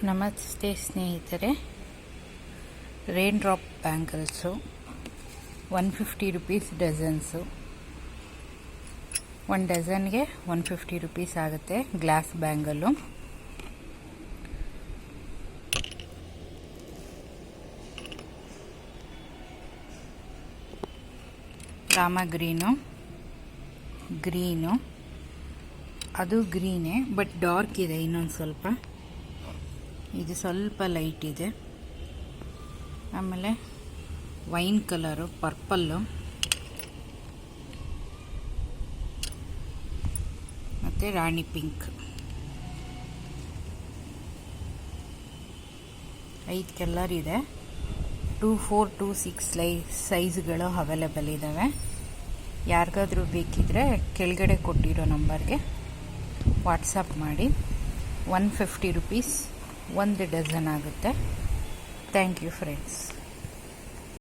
ನಮಸ್ತೆ ಸ್ನೇಹಿತರೆ, rain drop bangles 150 rupees dozens. 1 ಡಜನ್ಗೆ 150 ರುಪೀಸ್ ಆಗುತ್ತೆ. ಗ್ಲಾಸ್ ಬ್ಯಾಂಗಲ್ಲು ರಾಮ ಗ್ರೀನು ಅದು ಗ್ರೀನೇ, ಬಟ್ ಡಾರ್ಕ್ ಇದೆ. ಇನ್ನೊಂದು ಸ್ವಲ್ಪ ಇದು ಸ್ವಲ್ಪ ಲೈಟ್ ಇದೆ. ಆಮೇಲೆ ವೈನ್ ಕಲರು, ಪರ್ಪಲ್ಲು ಮತ್ತು ರಾಣಿ ಪಿಂಕ್. 5 ಕಲರ್ ಇದೆ. 2, 4, 2, 6 ಸೈಜ್ಗಳು ಅವೈಲೇಬಲ್ ಇದ್ದಾವೆ. ಯಾರಿಗಾದ್ರೂ ಬೇಕಿದ್ರೆ ಕೆಳಗಡೆ ಕೊಟ್ಟಿರೋ ನಂಬರ್ಗೆ ವಾಟ್ಸಪ್ ಮಾಡಿ. 150 ರುಪೀಸ್ 1 ಡಜನ್ ಆಗುತ್ತೆ. Thank you friends.